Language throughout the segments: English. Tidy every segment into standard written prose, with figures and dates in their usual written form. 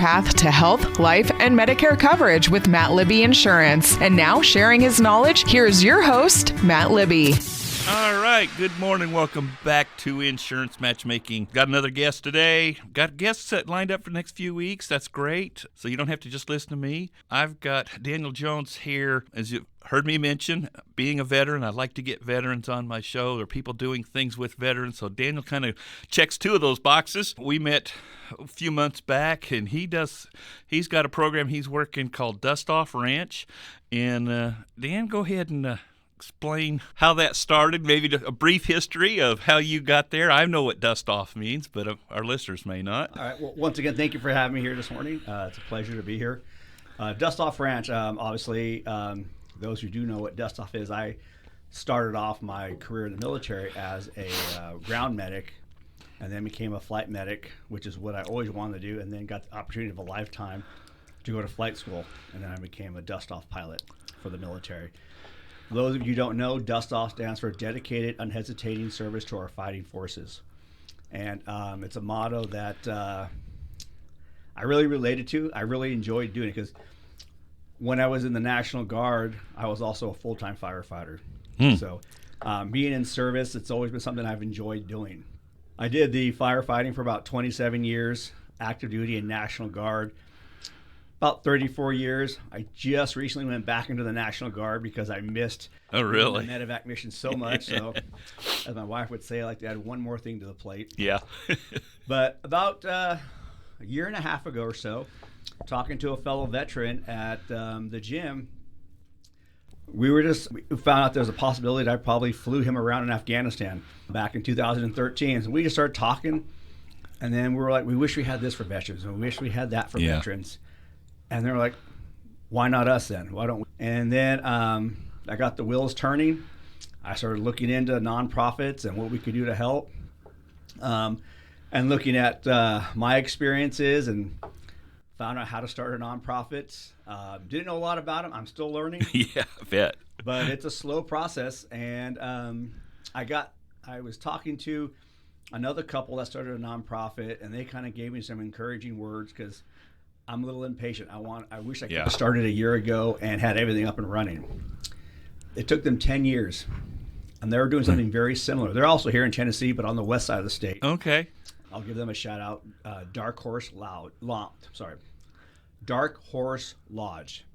path to health, life, and Medicare coverage with Matt Libby Insurance. And now, sharing his knowledge, here's your host, Matt Libby. All right, good morning. Welcome back to Insurance Matchmaking. Got another guest today. Got guests lined up for the next few weeks. That's great. So you don't have to just listen to me. I've got Daniel Jones here. As you've heard me mention, being a veteran, I like to get veterans on my show or people doing things with veterans. So Daniel kind of checks two of those boxes. We met a few months back, and he's got a program he's working called Dust Off Ranch. And Dan, go ahead and explain how that started, maybe a brief history of how you got there. I know what dust off means, but our listeners may not. All right. Well, once again, thank you for having me here this morning. It's a pleasure to be here. Dust Off Ranch, obviously, those who do know what Dust Off is, I started off my career in the military as a ground medic and then became a flight medic, which is what I always wanted to do, and then got the opportunity of a lifetime to go to flight school, and then I became a dust off pilot for the military. For those of you who don't know, Dust Off stands for Dedicated, Unhesitating Service to Our Fighting Forces. And it's a motto that I really related to. I really enjoyed doing it because when I was in the National Guard, I was also a full-time firefighter. So being in service, it's always been something I've enjoyed doing. I did the firefighting for about 27 years, active duty and National Guard. About 34 years. I just recently went back into the National Guard because I missed the medevac mission so much. So, as my wife would say, I like to add one more thing to the plate. Yeah. But about a year and a half ago or so, talking to a fellow veteran at the gym, we found out there was a possibility that I probably flew him around in Afghanistan back in 2013. So we just started talking, and then we were like, we wish we had this for veterans, and we wish we had that for veterans. And they're like, why not us then? Why don't we? And then I got the wheels turning. I started looking into nonprofits and what we could do to help. And looking at my experiences and found out how to start a nonprofit. Didn't know a lot about them. I'm still learning. Yeah, I bet. But it's a slow process. And I was talking to another couple that started a nonprofit, and they kind of gave me some encouraging words because I'm a little impatient. I wish I could have started a year ago and had everything up and running. It took them 10 years, and they were doing something very similar. They're also here in Tennessee, but on the west side of the state. Okay. I'll give them a shout out. Dark Horse Lodge.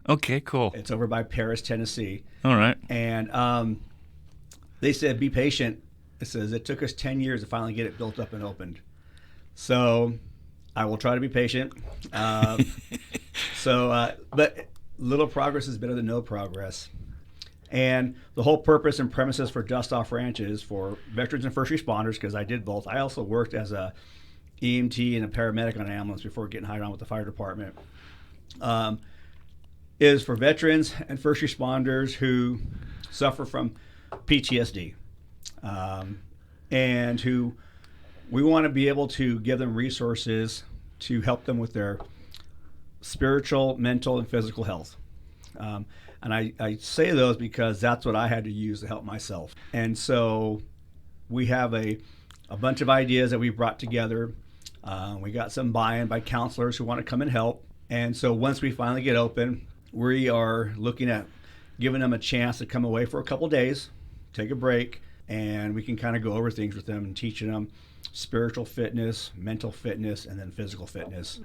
Okay, cool. It's over by Paris, Tennessee. All right. And they said, be patient. It says it took us 10 years to finally get it built up and opened. So I will try to be patient. But little progress is better than no progress. And the whole purpose and premises for Dust Off Ranch is for veterans and first responders, because I did both. I also worked as a EMT and a paramedic on an ambulance before getting hired on with the fire department. Is for veterans and first responders who suffer from PTSD, and who we want to be able to give them resources to help them with their spiritual, mental, and physical health. And I say those because that's what I had to use to help myself. And so we have a bunch of ideas that we brought together. We got some buy-in by counselors who want to come and help. And so once we finally get open, we are looking at giving them a chance to come away for a couple days, take a break, and we can kind of go over things with them and teaching them spiritual fitness, mental fitness, and then physical fitness.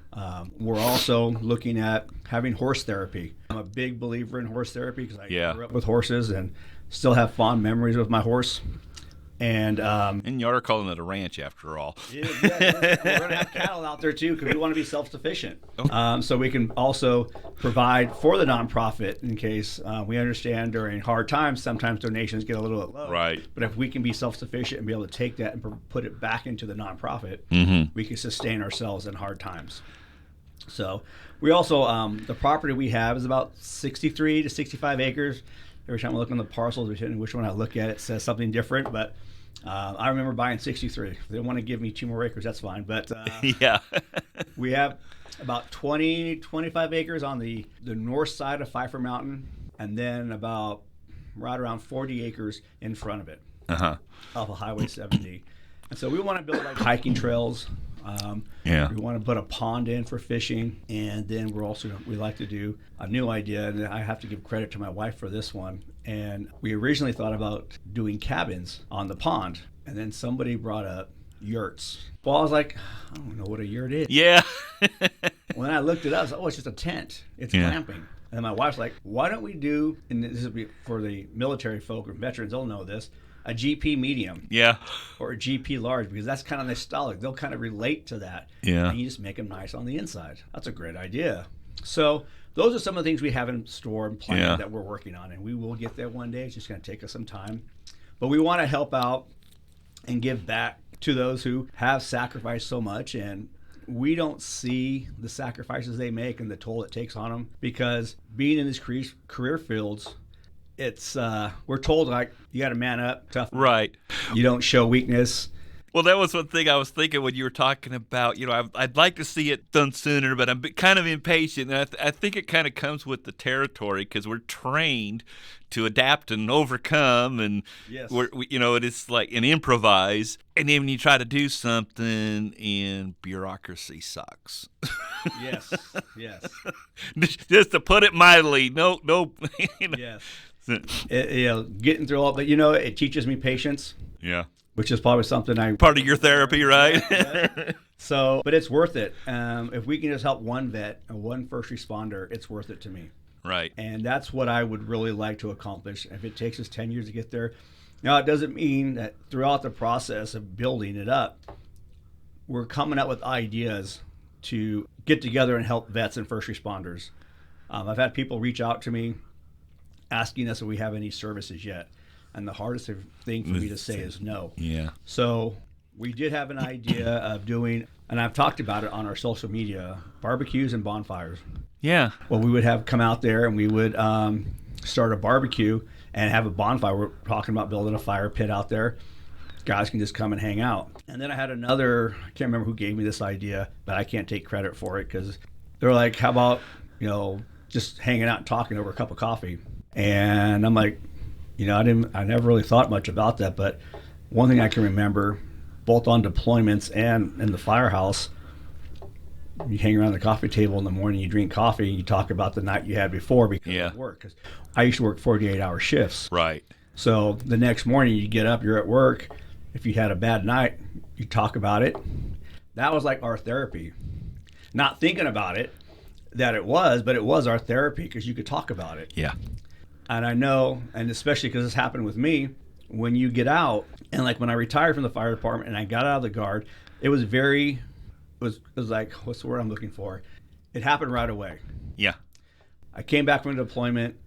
We're also looking at having horse therapy. I'm a big believer in horse therapy because I grew up with horses and still have fond memories of my horse. And you are calling it a ranch after all. Yeah, we're going to have cattle out there too because we want to be self-sufficient. So we can also provide for the nonprofit in case we understand during hard times, sometimes donations get a little bit low. Right. But if we can be self-sufficient and be able to take that and put it back into the nonprofit, we can sustain ourselves in hard times. So we also, the property we have is about 63 to 65 acres. Every time I look on the parcels, which one I look at, it says something different. But I remember buying 63. If they want to give me 2 more acres, that's fine. But we have about 25 acres on the north side of Pfeiffer Mountain, and then about right around 40 acres in front of it, off of Highway 70. And so we want to build like hiking trails We want to put a pond in for fishing, and then we like to do a new idea, and I have to give credit to my wife for this one. And we originally thought about doing cabins on the pond, and then somebody brought up yurts. Well, I was like, I don't know what a yurt is. Yeah. When I looked it up, I was like, oh, it's just a tent. It's glamping. And then my wife's like, why don't we do, and this is for the military folk or veterans, they'll know this, a GP medium. Yeah. Or a GP large, because that's kind of nostalgic. They'll kind of relate to that. Yeah. And you just make them nice on the inside. That's a great idea. So those are some of the things we have in store and planned that we're working on. And we will get there one day. It's just going to take us some time. But we want to help out and give back to those who have sacrificed so much. And we don't see the sacrifices they make and the toll it takes on them, because being in these career fields, it's we're told, like, you got to man up, tough. Right. You don't show weakness. Well, that was one thing I was thinking when you were talking about, I'd like to see it done sooner, but I'm kind of impatient. And I think it kind of comes with the territory, because we're trained to adapt and overcome, and it is like an improvise. And then when you try to do something, and bureaucracy sucks. Yes. Just to put it mildly, no. Yes. Getting through all, but it teaches me patience. Yeah. Which is probably something part of your therapy, right? Yeah. So, but it's worth it. If we can just help one vet and one first responder, it's worth it to me. Right. And that's what I would really like to accomplish. If it takes us 10 years to get there, now it doesn't mean that throughout the process of building it up, we're coming up with ideas to get together and help vets and first responders. I've had people reach out to me asking us if we have any services yet. And the hardest thing for me to say is no. Yeah. So we did have an idea of doing, and I've talked about it on our social media, barbecues and bonfires. Yeah. Well, we would have come out there and we would start a barbecue and have a bonfire. We're talking about building a fire pit out there. Guys can just come and hang out. And then I had another, I can't remember who gave me this idea, but I can't take credit for it, because they're like, how about, just hanging out and talking over a cup of coffee? And I'm like, I never really thought much about that, but one thing I can remember, both on deployments and in the firehouse, you hang around the coffee table in the morning, you drink coffee, and you talk about the night you had before because of work. 'Cause I used to work 48-hour shifts. Right. So the next morning you get up, you're at work. If you had a bad night, you talk about it. That was like our therapy. Not thinking about it, but it was our therapy, because you could talk about it. Yeah. And I know, and especially because this happened with me, when you get out, and like when I retired from the fire department and I got out of the guard, it was like, what's the word I'm looking for? It happened right away. Yeah. I came back from deployment,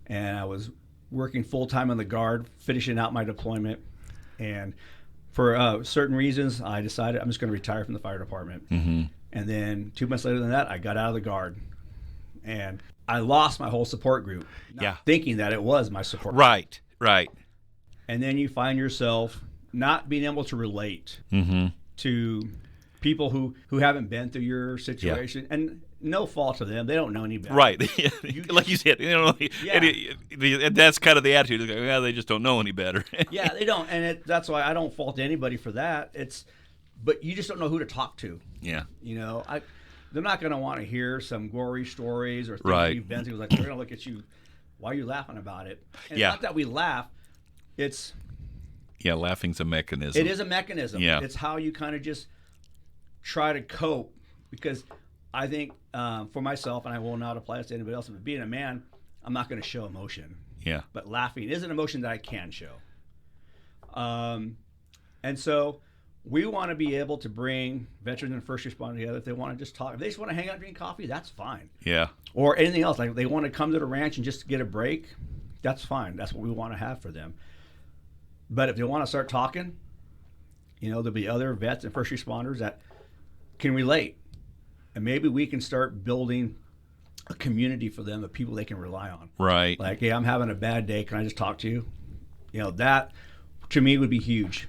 and I was working full-time on the guard, finishing out my deployment. And for certain reasons, I decided I'm just going to retire from the fire department. Mm-hmm. And then 2 months later than that, I got out of the guard. And I lost my whole support group, thinking that it was my support group. Right. And then you find yourself not being able to relate to people who haven't been through your situation. And no fault to them. They don't know any better. Right. Like you said, and that's kind of the attitude. Like, they just don't know any better. Yeah, they don't. And that's why I don't fault anybody for that. But you just don't know who to talk to. Yeah. They're not going to want to hear some gory stories or things that you've been through. Like, they're going to look at you, why are you laughing about it? And it's not that we laugh. It's... Yeah, laughing's a mechanism. It is a mechanism. Yeah. It's how you kind of just try to cope. Because I think for myself, and I will not apply this to anybody else, but being a man, I'm not going to show emotion. Yeah. But laughing is an emotion that I can show. And so... we want to be able to bring veterans and first responders together. If they want to just talk, if they just want to hang out and drink coffee, that's fine. Yeah. Or anything else. Like, they want to come to the ranch and just get a break, that's fine. That's what we want to have for them. But if they want to start talking, there'll be other vets and first responders that can relate. And maybe we can start building a community for them of people they can rely on. Right. Like, hey, I'm having a bad day. Can I just talk to you? That to me would be huge.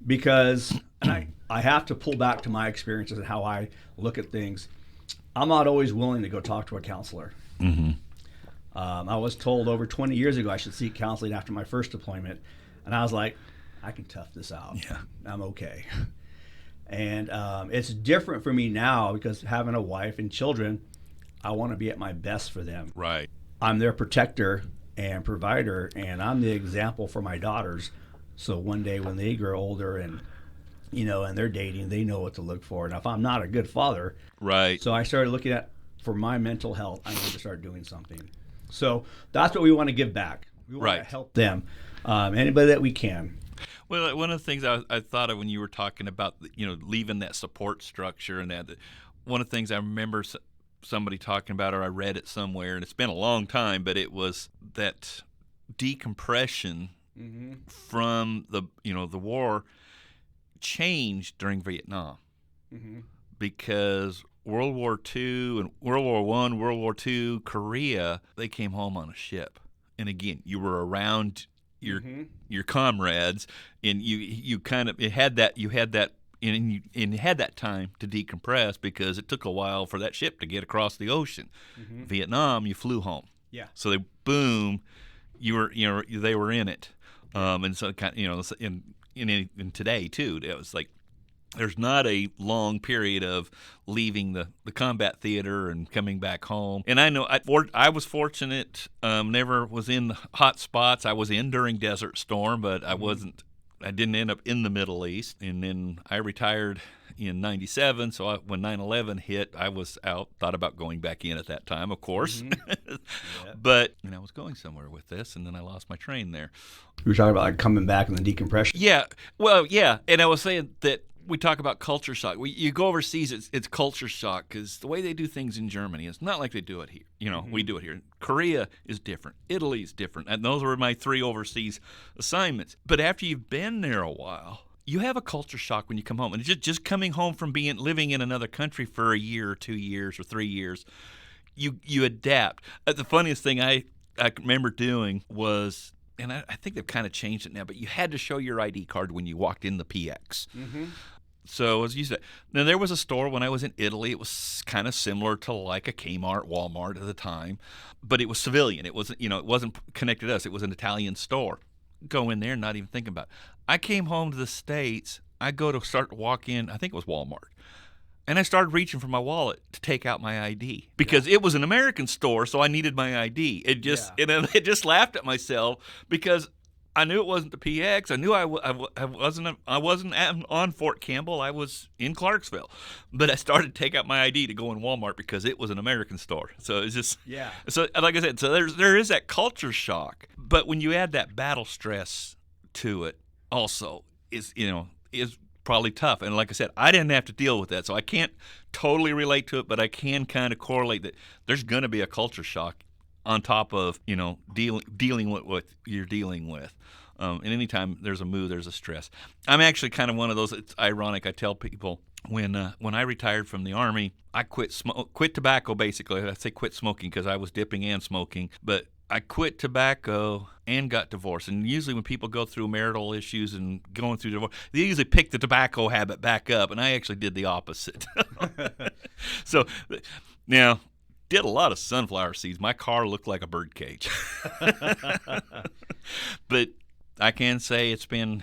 Because, and I have to pull back to my experiences and how I look at things. I'm not always willing to go talk to a counselor. Mm-hmm. I was told over 20 years ago I should seek counseling after my first deployment. And I was like, I can tough this out. Yeah. I'm okay. And it's different for me now because having a wife and children, I want to be at my best for them. Right. I'm their protector and provider, and I'm the example for my daughters. So one day when they grow older and, and they're dating, they know what to look for. And if I'm not a good father, right. So I started looking at, for my mental health, I need to start doing something. So that's what we want to give back. We want to help them, anybody that we can. Well, one of the things I thought of when you were talking about, leaving that support structure and that one of the things I remember somebody talking about, or I read it somewhere, and it's been a long time, but it was that decompression from the war changed during Vietnam because World War II and World War I, World War II, Korea, they came home on a ship. And again, you were around your comrades, and you had that time to decompress because it took a while for that ship to get across the ocean. Vietnam, you flew home. Yeah. So they they were in it, and so in today too, it was like there's not a long period of leaving the combat theater and coming back home. And I know I was fortunate, never was in the hot spots. I was in during Desert Storm, but I didn't end up in the Middle East. And then I retired in 97, so when 9/11 hit, I was out, thought about going back in at that time, of course. But I was going somewhere with this, and then I lost my train there. You were talking about like coming back and the decompression? Yeah, well, yeah, and I was saying that we talk about culture shock. You go overseas, it's culture shock because the way they do things in Germany is not like they do it here. We do it here. Korea is different. Italy is different. And those were my 3 overseas assignments. But after you've been there a while, you have a culture shock when you come home. And just coming home from living in another country for a year or 2 years or 3 years, you adapt. The funniest thing I remember doing was, and I think they've kind of changed it now, but you had to show your ID card when you walked in the PX. So as you said, now there was a store when I was in Italy. It was kind of similar to like a Kmart, Walmart at the time, but it was civilian. It wasn't, it wasn't connected to us. It was an Italian store. Go in there and not even think about it. I came home to the States. I go to start to walk in. I think it was Walmart. And I started reaching for my wallet to take out my ID because it was an American store, so I needed my ID. It just laughed at myself because I knew it wasn't the PX. I knew I wasn't on Fort Campbell. I was in Clarksville, but I started to take out my ID to go in Walmart because it was an American store. So it's just So like I said, so there is that culture shock, but when you add that battle stress to it, also is probably tough. And like I said, I didn't have to deal with that, so I can't totally relate to it, but I can kind of correlate that there's going to be a culture shock on top of dealing with what you're dealing with. And anytime there's a move, there's a stress. I'm actually kind of one of those. It's ironic. I tell people when I retired from the Army, I quit tobacco. Basically, I say quit smoking because I was dipping and smoking, but I quit tobacco and got divorced. And usually when people go through marital issues and going through divorce, they usually pick the tobacco habit back up, and I actually did the opposite. So now, did a lot of sunflower seeds. My car looked like a bird cage. But I can say it's been,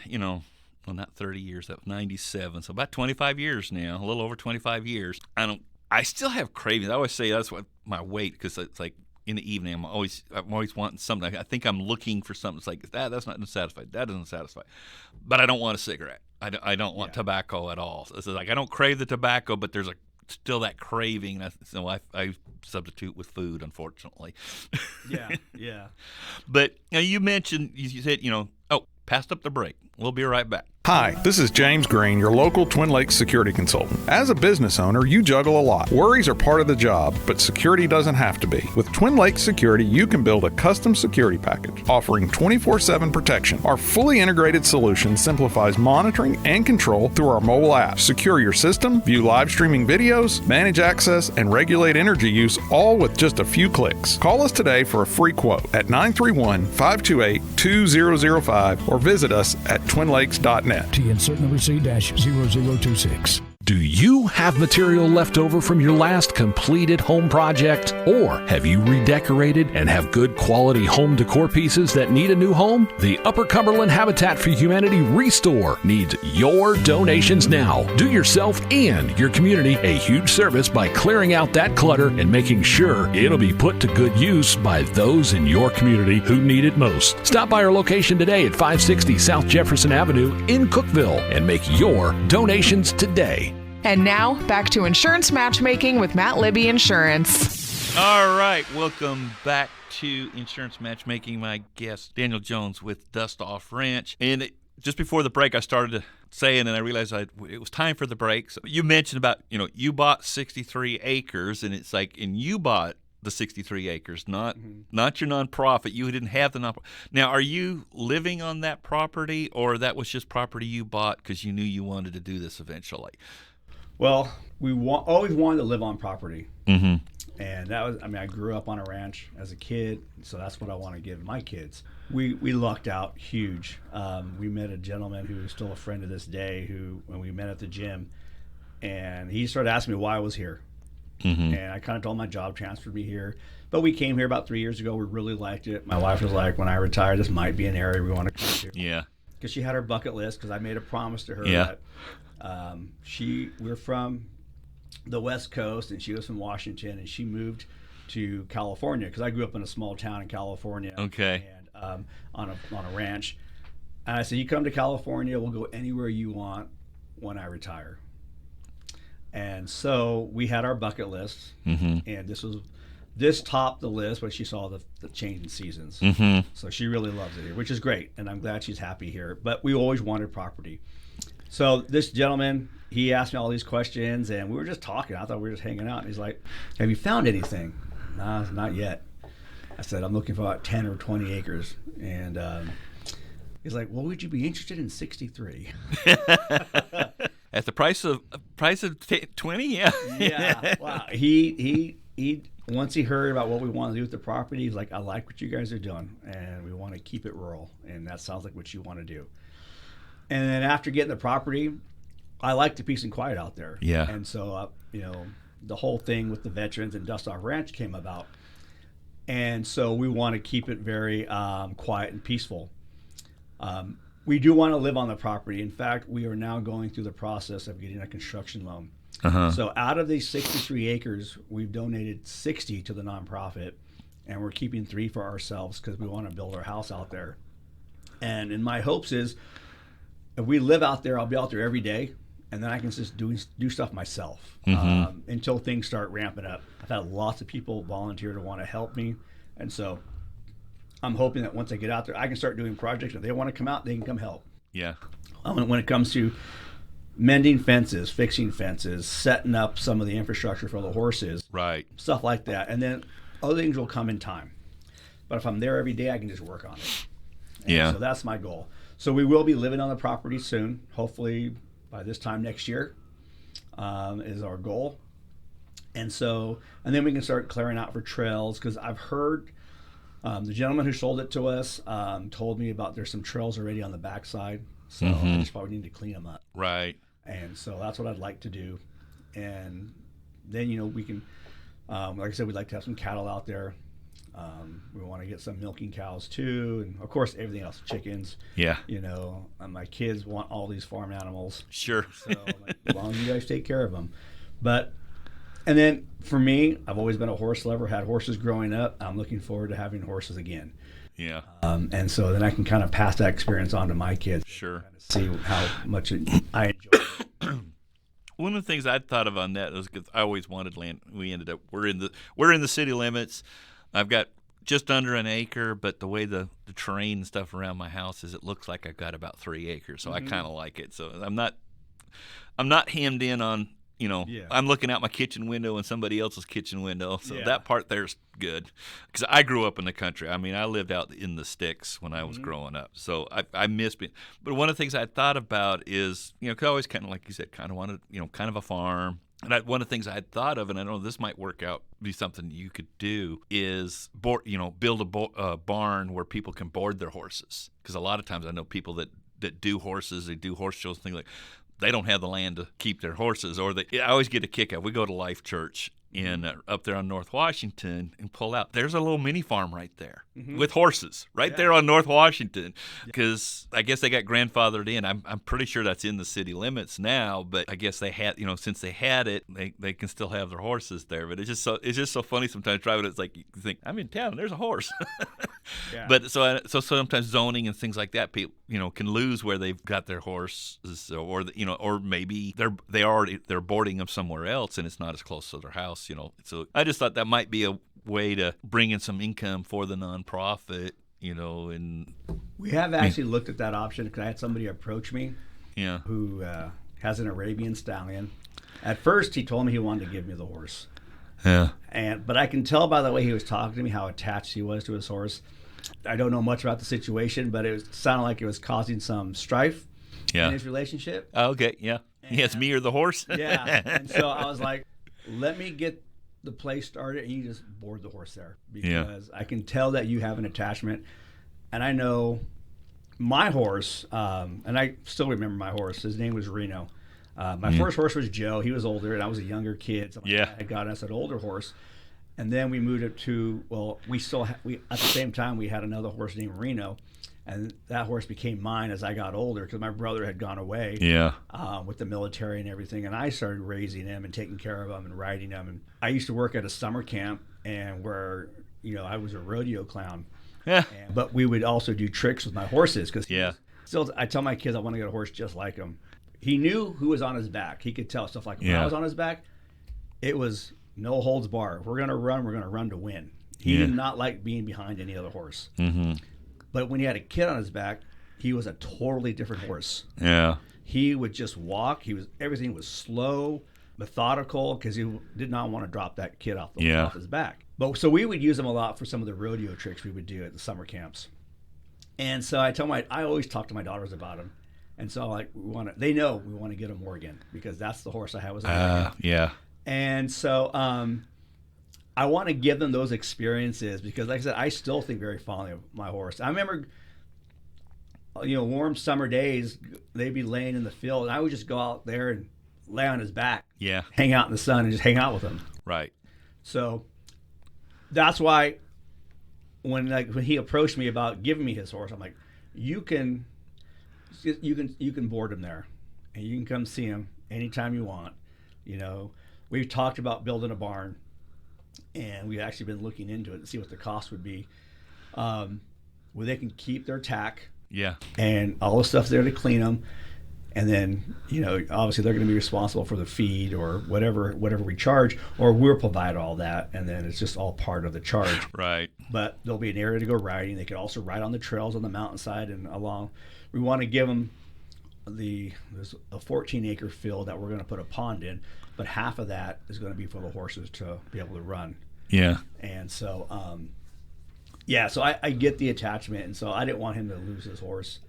not 30 years, that was 97, so about 25 years now, a little over 25 years. I still have cravings. I always say that's what my weight, because it's like in the evening, I'm always wanting something. I think I'm looking for something. It's like, that's not satisfied. That doesn't satisfy. But I don't want a cigarette. I don't want tobacco at all. So it's like I don't crave the tobacco, but there's still that craving. So I substitute with food, unfortunately. Yeah. But you mentioned, you said, passed up the break. We'll be right back. Hi, this is James Green, your local Twin Lakes security consultant. As a business owner, you juggle a lot. Worries are part of the job, but security doesn't have to be. With Twin Lakes Security, you can build a custom security package offering 24/7 protection. Our fully integrated solution simplifies monitoring and control through our mobile app. Secure your system, view live streaming videos, manage access, and regulate energy use, all with just a few clicks. Call us today for a free quote at 931-528-2005 or visit us at twinlakes.net. TN certain receipt -0026. Do you have material left over from your last completed home project? Or have you redecorated and have good quality home decor pieces that need a new home? The Upper Cumberland Habitat for Humanity Restore needs your donations now. Do yourself and your community a huge service by clearing out that clutter and making sure it'll be put to good use by those in your community who need it most. Stop by our location today at 560 South Jefferson Avenue in Cookeville and make your donations today. And now, back to Insurance Matchmaking with Matt Libby Insurance. All right, welcome back to Insurance Matchmaking. My guest, Daniel Jones with Dust Off Ranch. And just before the break, I started saying, and I realized it was time for the break. So you mentioned about, you bought 63 acres, and it's like, and you bought the 63 acres, not your nonprofit. You didn't have the nonprofit. Now, are you living on that property, or that was just property you bought because you knew you wanted to do this eventually? Well, we always wanted to live on property. Mm-hmm. And that was, I grew up on a ranch as a kid, so that's what I want to give my kids. We lucked out huge. We met a gentleman who is still a friend to this day, who, when we met at the gym, and he started asking me why I was here. Mm-hmm. And I kind of told him my job transferred me here. But we came here about 3 years ago. We really liked it. My wife was like, when I retire, this might be an area we want to come to. Yeah. Because she had her bucket list, because I made a promise to her that we're from the West Coast, and she was from Washington, and she moved to California because I grew up in a small town in California. Okay. And on a ranch. And I said, you come to California, we'll go anywhere you want when I retire. And so we had our bucket list, and this topped the list when she saw the change in seasons. Mm-hmm. So she really loves it here, which is great, and I'm glad she's happy here. But we always wanted property. So this gentleman, he asked me all these questions, and we were just talking. I thought we were just hanging out. And he's like, have you found anything? Nah, not yet. I said, I'm looking for about 10 or 20 acres. And he's like, well, would you be interested in 63? At the price of 20? Yeah. Yeah. Wow. He once he heard about what we want to do with the property, he's like, I like what you guys are doing, and we want to keep it rural. And that sounds like what you want to do. And then after getting the property, I like the peace and quiet out there. Yeah. And so, the whole thing with the veterans and Dust Off Ranch came about. And so we want to keep it very quiet and peaceful. We do want to live on the property. In fact, we are now going through the process of getting a construction loan. Uh-huh. So out of these 63 acres, we've donated 60 to the nonprofit, and we're keeping 3 for ourselves because we want to build our house out there. And in my hopes is, if we live out there, I'll be out there every day, and then I can just do stuff myself until things start ramping up. I've had lots of people volunteer to want to help me, and so I'm hoping that once I get out there, I can start doing projects. If they want to come out, they can come help. Yeah. When it comes to mending fences, fixing fences, setting up some of the infrastructure for the horses, right, stuff like that, and then other things will come in time. But if I'm there every day, I can just work on it. And so that's my goal. So we will be living on the property soon. Hopefully by this time next year is our goal. And then we can start clearing out for trails, because I've heard the gentleman who sold it to us told me about there's some trails already on the backside. So I just probably need to clean them up. Right. And so that's what I'd like to do. And then, we can, like I said, we'd like to have some cattle out there. We want to get some milking cows too, and of course everything else, chickens. Yeah. My kids want all these farm animals. Sure. So as long as you guys take care of them. And then for me, I've always been a horse lover, had horses growing up. I'm looking forward to having horses again. Yeah. And so then I can kind of pass that experience on to my kids. Sure. See how much I enjoy it. One of the things I'd thought of on that was, because I always wanted land. We ended up we're in the city limits. I've got just under an acre, but the way the terrain and stuff around my house is, it looks like I've got about 3 acres. So I kind of like it. So I'm not hemmed in on, I'm looking out my kitchen window and somebody else's kitchen window. So that part there's good, because I grew up in the country. I mean, I lived out in the sticks when I was growing up. So I miss being, but one of the things I thought about is, cause I always kind of, like you said, kind of wanted, kind of a farm. And one of the things I had thought of, and I know this might work out, be something you could do, is build a barn where people can board their horses. Because a lot of times I know people that do horses, they do horse shows, things like, they don't have the land to keep their horses, or I always get a kick out. We go to Life Church in up there on North Washington and pull out. There's a little mini farm right there with horses right there on North Washington, because I guess they got grandfathered in. I'm pretty sure that's in the city limits now, but I guess they had, since they had it, they can still have their horses there. But it's just so funny sometimes driving. It's like you think, I'm in town, there's a horse. But so sometimes zoning and things like that, people can lose where they've got their horses, or maybe they're boarding them somewhere else and it's not as close to their house. So I just thought that might be a way to bring in some income for the nonprofit, and we have actually looked at that option, because I had somebody approach me who has an Arabian stallion. At first he told me he wanted to give me the horse, but I can tell by the way he was talking to me how attached he was to his horse. I don't know much about the situation, but it sounded like it was causing some strife in his relationship. Okay, it's me or the horse. And so I was like, let me get the play started, and you just board the horse there, because I can tell that you have an attachment. And I know my horse, and I still remember my horse. His name was Reno. My first horse was Joe. He was older, and I was a younger kid. So I had gotten us an older horse. And then we moved it to, at the same time, we had another horse named Reno. And that horse became mine as I got older, because my brother had gone away with the military and everything. And I started raising him and taking care of him and riding him. And I used to work at a summer camp, and where, I was a rodeo clown. But we would also do tricks with my horses, because still, I tell my kids I want to get a horse just like him. He knew who was on his back. He could tell stuff like when I was on his back, it was no holds barred. If we're going to run to win. He did not like being behind any other horse. Mm-hmm. But when he had a kid on his back, he was a totally different horse. Yeah. He would just walk. Everything was slow, methodical, because he did not want to drop that kid off his back. But so we would use him a lot for some of the rodeo tricks we would do at the summer camps. And so I always talk to my daughters about him. And so they know we want to get him Morgan, because that's the horse I had was a Morgan. And so I want to give them those experiences, because, like I said, I still think very fondly of my horse. I remember, warm summer days, they'd be laying in the field, and I would just go out there and lay on his back, hang out in the sun, and just hang out with him. Right. So that's why when he approached me about giving me his horse, I'm like, you can board him there, and you can come see him anytime you want. We've talked about building a barn, and we've actually been looking into it to see what the cost would be, where they can keep their tack, and all the stuff there to clean them, and then obviously they're going to be responsible for the feed or whatever we charge, or we'll provide all that, and then it's just all part of the charge. Right. But there'll be an area to go riding. They could also ride on the trails on the mountainside and along. We want to give them there's a 14-acre field that we're going to put a pond in, but half of that is going to be for the horses to be able to run. Yeah. And so, so I get the attachment, and so I didn't want him to lose his horse.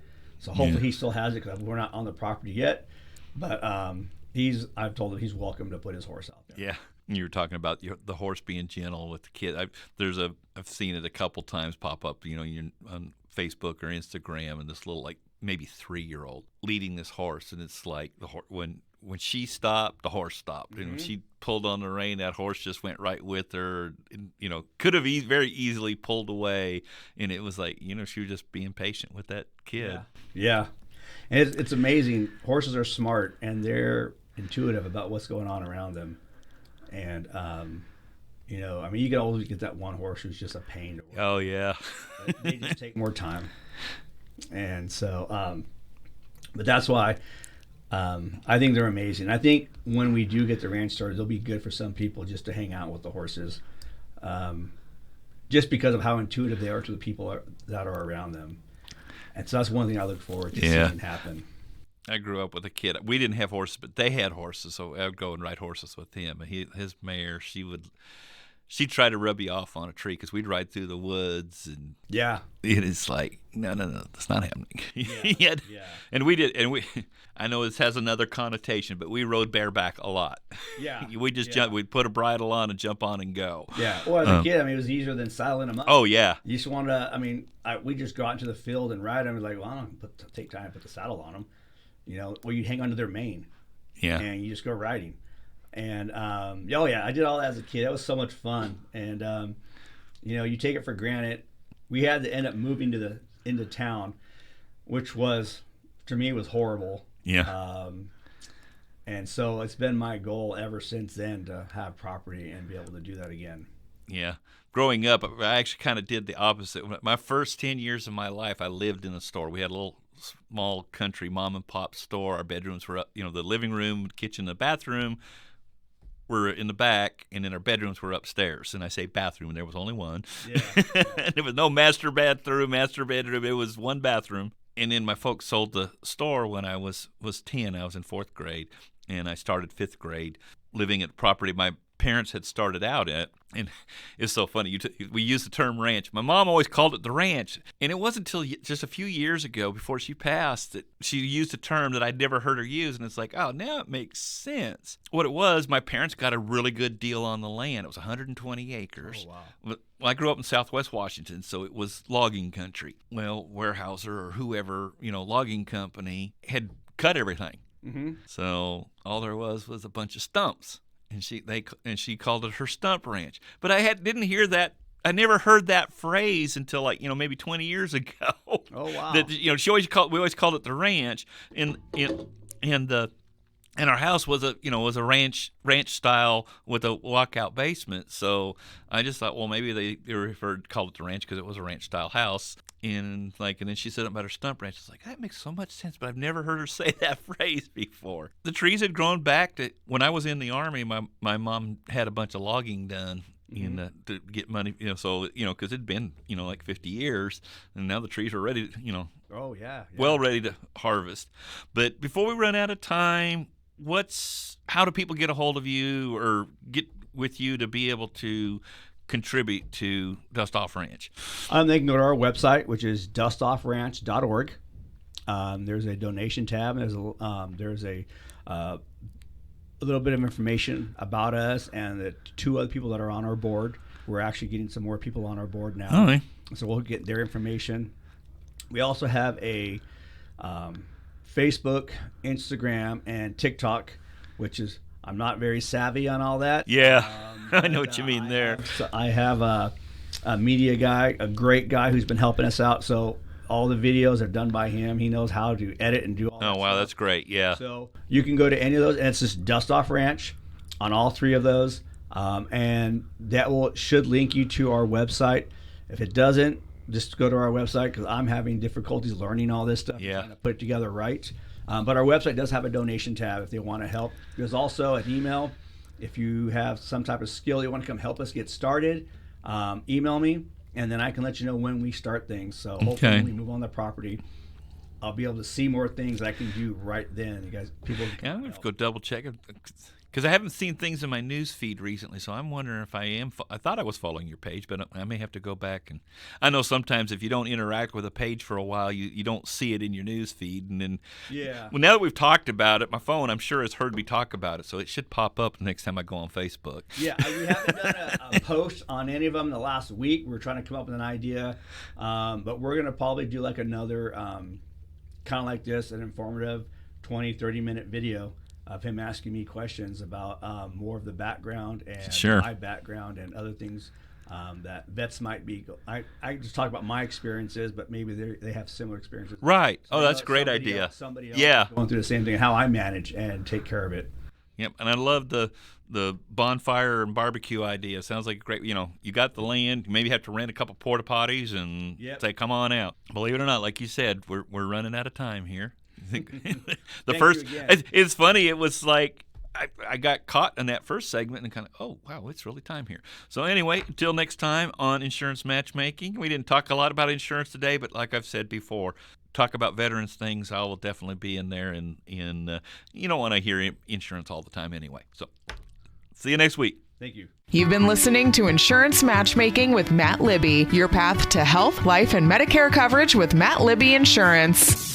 So hopefully he still has it, because we're not on the property yet. But I've told him he's welcome to put his horse out there. Yeah. You were talking about the horse being gentle with the kid. I've seen it a couple times pop up, you're on Facebook or Instagram, and this little maybe 3-year-old leading this horse, and it's like when she stopped, the horse stopped, and when she pulled on the rein, that horse just went right with her. And, could have very easily pulled away, and it was like she was just being patient with that kid. Yeah. And it's amazing. Horses are smart, and they're intuitive about what's going on around them. And you can always get that one horse who's just a pain to work. Oh yeah. They just take more time. And so, but that's why I think they're amazing. I think when we do get the ranch started, they'll be good for some people just to hang out with the horses, just because of how intuitive they are to the people that are around them. And so that's one thing I look forward to seeing happen. I grew up with a kid. We didn't have horses, but they had horses, so I would go and ride horses with him. And his mare, she'd try to rub you off on a tree, because we'd ride through the woods, and it's like, no, that's not happening. And we did, and I know this has another connotation, but we rode bareback a lot. Yeah. We just jump. We'd put a bridle on and jump on and go. Yeah. Well, as a kid, it was easier than saddling them up. Oh yeah. You just wanted to. We just go out into the field and ride them. Like, well, I don't take time to put the saddle on them. you hang onto their mane. Yeah. And you just go riding. And, I did all that as a kid. That was so much fun. And, you take it for granted. We had to end up moving into town, which was, to me, was horrible. Yeah. And so it's been my goal ever since then to have property and be able to do that again. Yeah. Growing up, I actually kind of did the opposite. My first 10 years of my life, I lived in a store. We had a little small country mom and pop store. Our bedrooms were up, the living room, kitchen, the bathroom were in the back, and then our bedrooms were upstairs. And I say bathroom, and there was only one. Yeah. There was no master bathroom, master bedroom. It was one bathroom. And then my folks sold the store when I was 10. I was in 4th grade, and I started 5th grade living at property my parents had started out at. And it's so funny. We use the term ranch. My mom always called it the ranch. And it wasn't until just a few years ago, before she passed, that she used a term that I'd never heard her use. And it's like, oh, now it makes sense. What it was, my parents got a really good deal on the land. It was 120 acres. Oh, wow. Well, I grew up in Southwest Washington, so it was logging country. Well, Weyerhaeuser or whoever, logging company had cut everything. Mm-hmm. So all there was a bunch of stumps. And she called it her stump ranch. But I didn't hear that. I never heard that phrase until maybe 20 years ago. Oh wow! That we always called it the ranch. And our house was a ranch style with a walkout basement. So I just thought, well, maybe they called it the ranch because it was a ranch style house. And then she said about her stump ranch. It's like, that makes so much sense, but I've never heard her say that phrase before. The trees had grown back to when I was in the Army. My mom had a bunch of logging done to get money, because it'd been like 50 years, and now the trees are ready, Oh yeah. well ready to harvest. But before we run out of time, how do people get a hold of you or get with you to be able to contribute to Dust Off Ranch? They can go to our website, which is dustoffranch.org. There's a donation tab. There's a little bit of information about us and the 2 other people that are on our board. We're actually getting some more people on our board now. Oh, okay. So we'll get their information. We also have a Facebook, Instagram, and TikTok, which is, I'm not very savvy on all that. Yeah, I know what you mean there. I have a media guy, a great guy who's been helping us out. So all the videos are done by him. He knows how to edit and do all that. Oh, wow, that's great. Yeah. So you can go to any of those, and it's just Dust Off Ranch on all 3 of those. And that should link you to our website. If it doesn't, just go to our website, because I'm having difficulties learning all this stuff. Yeah. Trying to put it together right. But our website does have a donation tab if they want to help. There's also an email. If you have some type of skill you want to come help us get started, email me, and then I can let you know when we start things. So hopefully when we move on the property, I'll be able to see more things that I can do right then. You guys, people. Yeah, I'm going to go double check it, because I haven't seen things in my news feed recently, so I'm wondering if I am. I thought I was following your page, but I may have to go back. And I know sometimes if you don't interact with a page for a while, you don't see it in your news feed. And then, well, now that we've talked about it, my phone, I'm sure, has heard me talk about it, so it should pop up the next time I go on Facebook. Yeah, we haven't done a post on any of them in the last week. We're trying to come up with an idea, but we're going to probably do like another kind of like this, an informative 20, 30-minute video of him asking me questions about more of the background and my background and other things that vets might be. I just talk about my experiences, but maybe they have similar experiences. Right. So that's a great idea. Somebody else going through the same thing, how I manage and take care of it. Yep, and I love the bonfire and barbecue idea. Sounds like a great, you got the land, you maybe have to rent a couple porta potties and say, come on out. Believe it or not, like you said, we're running out of time here. It's funny, it was like I got caught in that first segment and kind of, oh, wow, it's really time here. So anyway, until next time on Insurance Matchmaking. We didn't talk a lot about insurance today, but like I've said before, talk about veterans things, I will definitely be in there. And you don't want to hear insurance all the time anyway. So see you next week. Thank you. You've been listening to Insurance Matchmaking with Matt Libby, your path to health, life, and Medicare coverage with Matt Libby Insurance.